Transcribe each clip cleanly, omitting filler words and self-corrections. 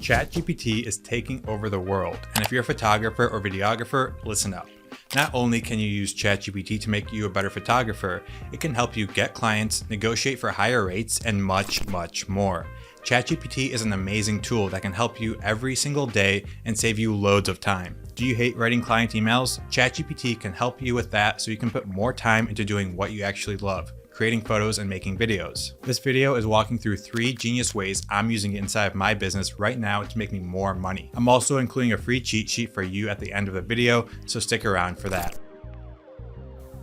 ChatGPT is taking over the world, and if you're a photographer or videographer, listen up. Not only can you use ChatGPT to make you a better photographer, it can help you get clients, negotiate for higher rates, and much, much more. ChatGPT is an amazing tool that can help you every single day and save you loads of time. Do you hate writing client emails? ChatGPT can help you with that so you can put more time into doing what you actually love, creating photos and making videos. This video is walking through 3 genius ways I'm using it inside of my business right now to make me more money. I'm also including a free cheat sheet for you at the end of the video, so stick around for that.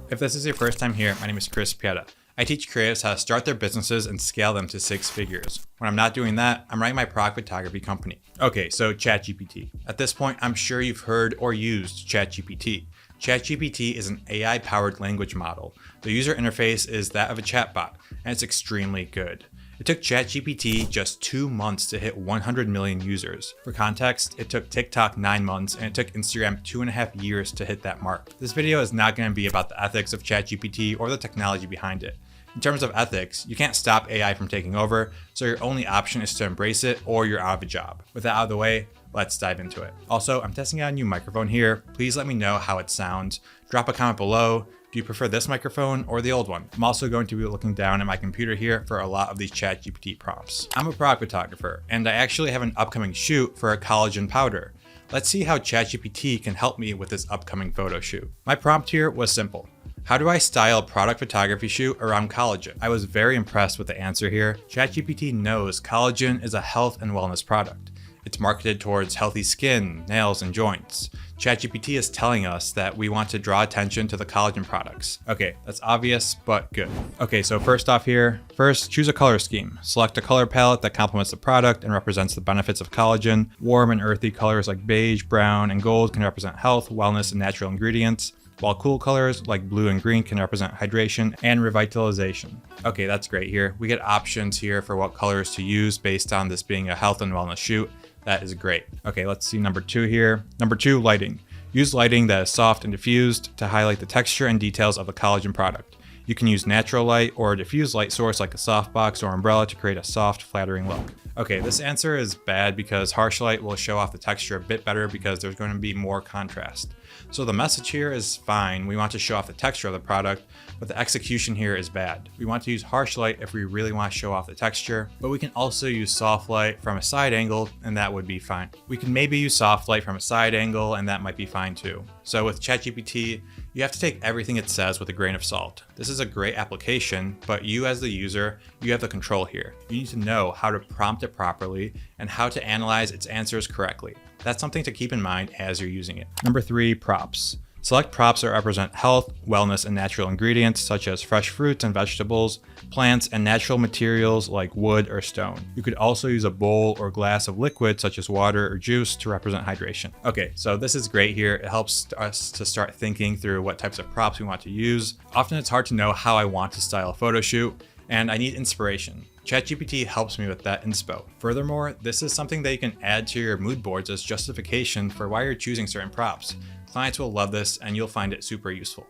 If this is your first time here, my name is Chris Pieta. I teach creatives how to start their businesses and scale them to 6 figures. When I'm not doing that, I'm running my product photography company. Okay, so ChatGPT. At this point, I'm sure you've heard or used ChatGPT. ChatGPT is an AI-powered language model. The user interface is that of a chatbot, and it's extremely good. It took ChatGPT just 2 months to hit 100 million users. For context, it took TikTok 9 months, and it took Instagram 2.5 years to hit that mark. This video is not going to be about the ethics of ChatGPT or the technology behind it. In terms of ethics, you can't stop AI from taking over, so your only option is to embrace it or you're out of a job. With that out of the way, let's dive into it. Also, I'm testing out a new microphone here. Please let me know how it sounds. Drop a comment below. Do you prefer this microphone or the old one? I'm also going to be looking down at my computer here for a lot of these ChatGPT prompts. I'm a product photographer, and I actually have an upcoming shoot for a collagen powder. Let's see how ChatGPT can help me with this upcoming photo shoot. My prompt here was simple. How do I style a product photography shoot around collagen? I was very impressed with the answer here. ChatGPT knows collagen is a health and wellness product. It's marketed towards healthy skin, nails, and joints. ChatGPT is telling us that we want to draw attention to the collagen products. Okay, that's obvious, but good. Okay, so first off here, choose a color scheme. Select a color palette that complements the product and represents the benefits of collagen. Warm and earthy colors like beige, brown, and gold can represent health, wellness, and natural ingredients, while cool colors like blue and green can represent hydration and revitalization. Okay, that's great here. We get options here for what colors to use based on this being a health and wellness shoot. That is great. Okay, let's see number 2 here. Number 2, lighting. Use lighting that is soft and diffused to highlight the texture and details of the collagen product. You can use natural light or a diffused light source like a softbox or umbrella to create a soft, flattering look. Okay, this answer is bad because harsh light will show off the texture a bit better because there's going to be more contrast. So the message here is fine. We want to show off the texture of the product, but the execution here is bad. We want to use harsh light if we really want to show off the texture, but we can also use soft light from a side angle and that would be fine. We can maybe use soft light from a side angle and that might be fine too. So with ChatGPT, you have to take everything it says with a grain of salt. This is a great application, but you as the user, you have the control here. You need to know how to prompt it properly and how to analyze its answers correctly. That's something to keep in mind as you're using it. Number 3, props. Select props that represent health, wellness, and natural ingredients such as fresh fruits and vegetables, plants, and natural materials like wood or stone. You could also use a bowl or glass of liquid such as water or juice to represent hydration. Okay, so this is great here. It helps us to start thinking through what types of props we want to use. Often it's hard to know how I want to style a photo shoot, and I need inspiration. ChatGPT helps me with that inspo. Furthermore, this is something that you can add to your mood boards as justification for why you're choosing certain props. Clients will love this and you'll find it super useful.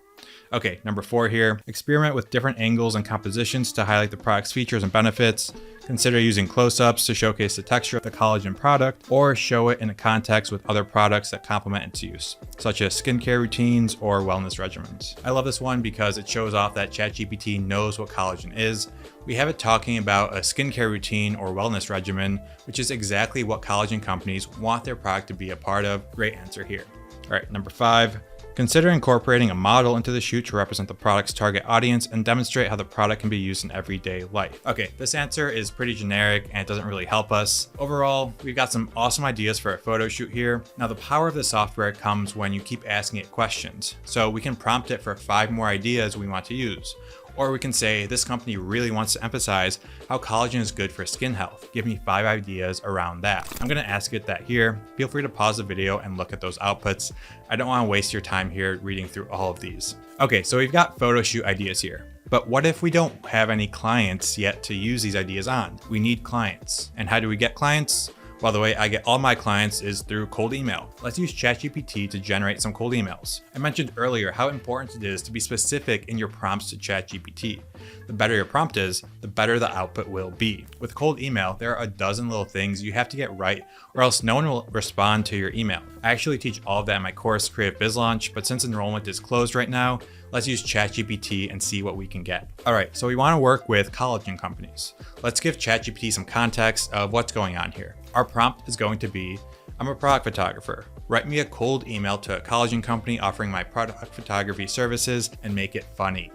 Okay, number 4 here, experiment with different angles and compositions to highlight the product's features and benefits. Consider using close-ups to showcase the texture of the collagen product or show it in a context with other products that complement its use, such as skincare routines or wellness regimens. I love this one because it shows off that ChatGPT knows what collagen is. We have it talking about a skincare routine or wellness regimen, which is exactly what collagen companies want their product to be a part of. Great answer here. All right, number 5. Consider incorporating a model into the shoot to represent the product's target audience and demonstrate how the product can be used in everyday life. Okay, this answer is pretty generic and it doesn't really help us. Overall, we've got some awesome ideas for a photo shoot here. Now the power of the software comes when you keep asking it questions. So we can prompt it for 5 more ideas we want to use. Or we can say, this company really wants to emphasize how collagen is good for skin health. Give me 5 ideas around that. I'm gonna ask it that here. Feel free to pause the video and look at those outputs. I don't wanna waste your time here reading through all of these. Okay, so we've got photo shoot ideas here. But what if we don't have any clients yet to use these ideas on? We need clients. And how do we get clients? Well, the way I get all my clients is through cold email. Let's use ChatGPT to generate some cold emails. I mentioned earlier how important it is to be specific in your prompts to ChatGPT. The better your prompt is, the better the output will be. With cold email, there are a dozen little things you have to get right, or else no one will respond to your email. I actually teach all of that in my course, Creative Biz Launch, but since enrollment is closed right now, let's use ChatGPT and see what we can get. All right, so we want to work with collagen companies. Let's give ChatGPT some context of what's going on here. Our prompt is going to be, I'm a product photographer. Write me a cold email to a collagen company offering my product photography services and make it funny.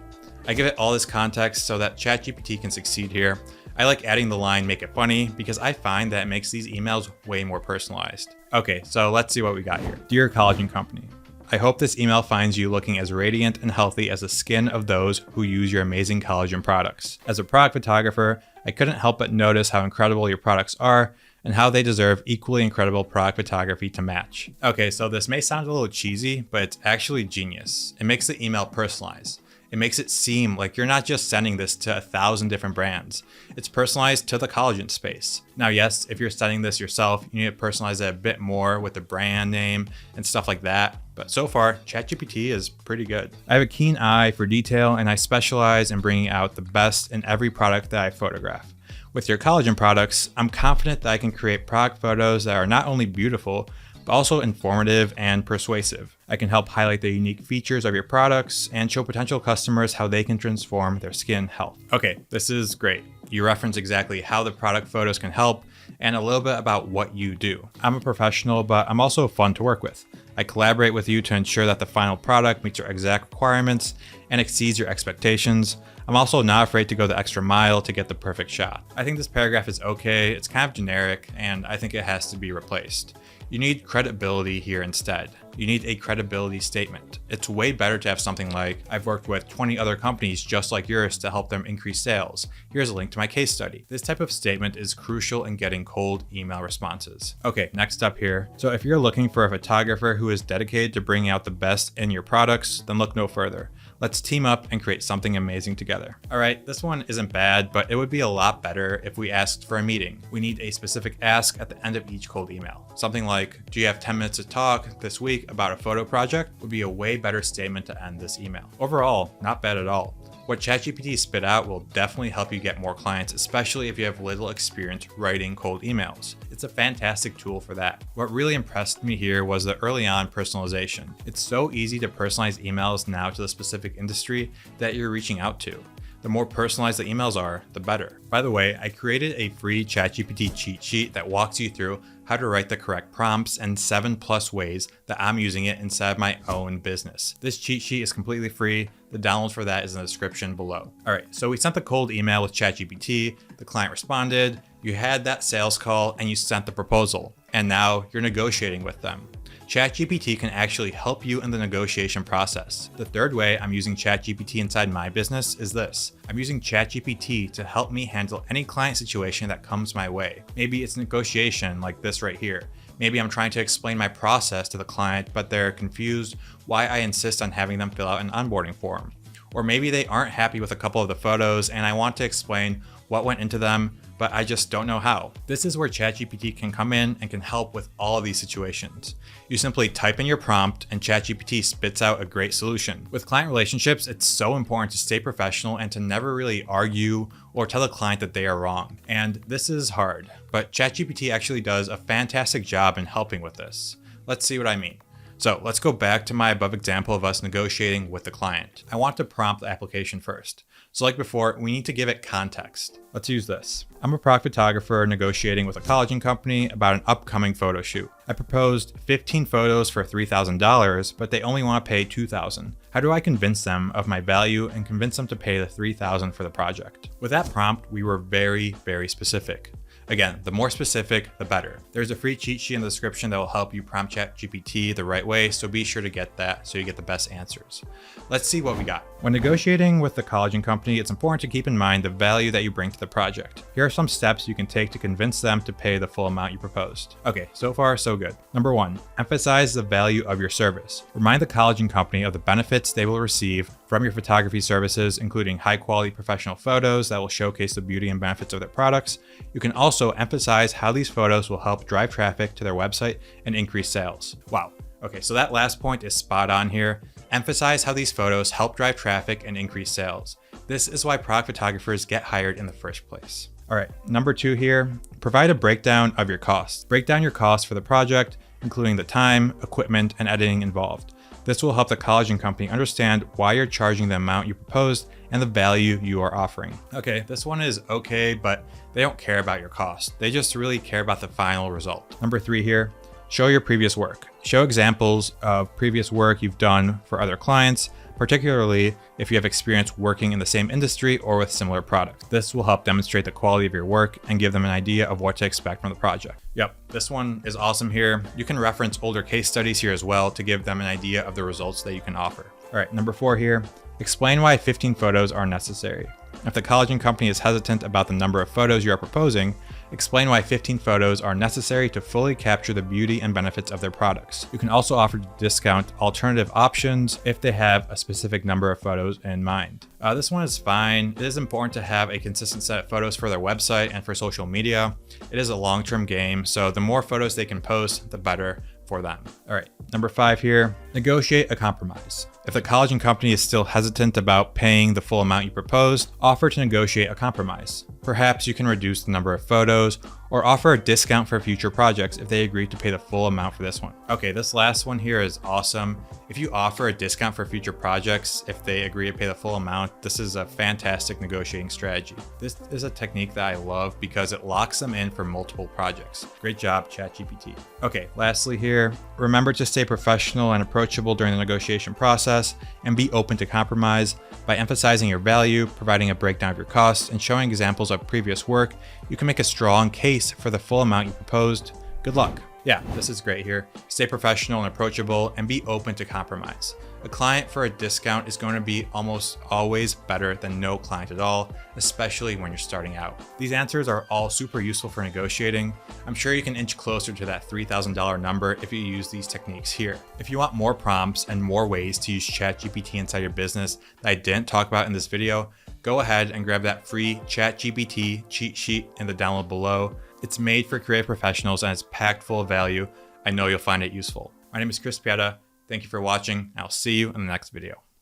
I give it all this context so that ChatGPT can succeed here. I like adding the line, make it funny, because I find that it makes these emails way more personalized. Okay, so let's see what we got here. Dear collagen company, I hope this email finds you looking as radiant and healthy as the skin of those who use your amazing collagen products. As a product photographer, I couldn't help but notice how incredible your products are and how they deserve equally incredible product photography to match. Okay, so this may sound a little cheesy, but it's actually genius. It makes the email personalized. It makes it seem like you're not just sending this to 1,000 different brands. It's personalized to the collagen space. Now, yes, if you're sending this yourself, you need to personalize it a bit more with the brand name and stuff like that. But so far, ChatGPT is pretty good. I have a keen eye for detail and I specialize in bringing out the best in every product that I photograph. With your collagen products, I'm confident that I can create product photos that are not only beautiful, but also informative and persuasive. I can help highlight the unique features of your products and show potential customers how they can transform their skin health. Okay, this is great. You reference exactly how the product photos can help and a little bit about what you do. I'm a professional, but I'm also fun to work with. I collaborate with you to ensure that the final product meets your exact requirements and exceeds your expectations. I'm also not afraid to go the extra mile to get the perfect shot. I think this paragraph is okay, it's kind of generic, and I think it has to be replaced. You need credibility here instead. You need a credibility statement. It's way better to have something like, I've worked with 20 other companies just like yours to help them increase sales. Here's a link to my case study. This type of statement is crucial in getting cold email responses. Okay, next up here. So if you're looking for a photographer who is dedicated to bringing out the best in your products, then look no further. Let's team up and create something amazing together. All right, this one isn't bad, but it would be a lot better if we asked for a meeting. We need a specific ask at the end of each cold email. Something like, do you have 10 minutes to talk this week about a photo project? Would be a way better statement to end this email. Overall, not bad at all. What ChatGPT spit out will definitely help you get more clients, especially if you have little experience writing cold emails. It's a fantastic tool for that. What really impressed me here was the early on personalization. It's so easy to personalize emails now to the specific industry that you're reaching out to. The more personalized the emails are, the better. By the way, I created a free ChatGPT cheat sheet that walks you through how to write the correct prompts and 7+ ways that I'm using it inside my own business. This cheat sheet is completely free. The download for that is in the description below. All right, so we sent the cold email with ChatGPT, the client responded, you had that sales call, and you sent the proposal. And now you're negotiating with them. ChatGPT can actually help you in the negotiation process. The third way I'm using ChatGPT inside my business is this. I'm using ChatGPT to help me handle any client situation that comes my way. Maybe it's negotiation like this right here. Maybe I'm trying to explain my process to the client, but they're confused why I insist on having them fill out an onboarding form. Or maybe they aren't happy with a couple of the photos and I want to explain what went into them, but I just don't know how. This is where ChatGPT can come in and can help with all of these situations. You simply type in your prompt and ChatGPT spits out a great solution. With client relationships, it's so important to stay professional and to never really argue or tell the client that they are wrong. And this is hard, but ChatGPT actually does a fantastic job in helping with this. Let's see what I mean. So let's go back to my above example of us negotiating with the client. I want to prompt the application first. So like before, we need to give it context. Let's use this. I'm a product photographer negotiating with a collagen company about an upcoming photo shoot. I proposed 15 photos for $3,000, but they only want to pay $2,000. How do I convince them of my value and convince them to pay the $3,000 for the project? With that prompt, we were very, very specific. Again, the more specific, the better. There's a free cheat sheet in the description that will help you prompt ChatGPT the right way, so be sure to get that so you get the best answers. Let's see what we got. When negotiating with the collagen company, it's important to keep in mind the value that you bring to the project. Here are some steps you can take to convince them to pay the full amount you proposed. Okay, so far so good. Number 1, emphasize the value of your service. Remind the collagen company of the benefits they will receive from your photography services, including high quality professional photos that will showcase the beauty and benefits of their products. You can also emphasize how these photos will help drive traffic to their website and increase sales. Wow. Okay, so that last point is spot on here. Emphasize how these photos help drive traffic and increase sales. This is why product photographers get hired in the first place. All right, number 2 here, provide a breakdown of your costs. Break down your costs for the project, including the time, equipment, and editing involved. This will help the college and company understand why you're charging the amount you proposed and the value you are offering. Okay, this one is okay, but they don't care about your cost. They just really care about the final result. Number 3 here, show your previous work. Show examples of previous work you've done for other clients, particularly if you have experience working in the same industry or with similar products. This will help demonstrate the quality of your work and give them an idea of what to expect from the project. Yep, this one is awesome here. You can reference older case studies here as well to give them an idea of the results that you can offer. All right, number 4 here, explain why 15 photos are necessary. If the college and company is hesitant about the number of photos you are proposing, explain why 15 photos are necessary to fully capture the beauty and benefits of their products. You can also offer to discount alternative options if they have a specific number of photos in mind. This one is fine. It is important to have a consistent set of photos for their website and for social media. It is a long-term game, so the more photos they can post, the better for them. All right, number 5 here, negotiate a compromise. If the college and company is still hesitant about paying the full amount you proposed, offer to negotiate a compromise. Perhaps you can reduce the number of photos or offer a discount for future projects if they agree to pay the full amount for this one. Okay, this last one here is awesome. If you offer a discount for future projects, if they agree to pay the full amount, this is a fantastic negotiating strategy. This is a technique that I love because it locks them in for multiple projects. Great job, ChatGPT. Okay, lastly here, remember to stay professional and approachable during the negotiation process and be open to compromise. By emphasizing your value, providing a breakdown of your costs, and showing examples of previous work, you can make a strong case for the full amount you proposed. Good luck. Yeah, this is great here. Stay professional and approachable and be open to compromise. A client for a discount is going to be almost always better than no client at all, especially when you're starting out. These answers are all super useful for negotiating. I'm sure you can inch closer to that $3,000 number if you use these techniques here. If you want more prompts and more ways to use ChatGPT inside your business that I didn't talk about in this video, go ahead and grab that free ChatGPT cheat sheet in the download below. It's made for creative professionals and it's packed full of value. I know you'll find it useful. My name is Chris Pieta. Thank you for watching. I'll see you in the next video.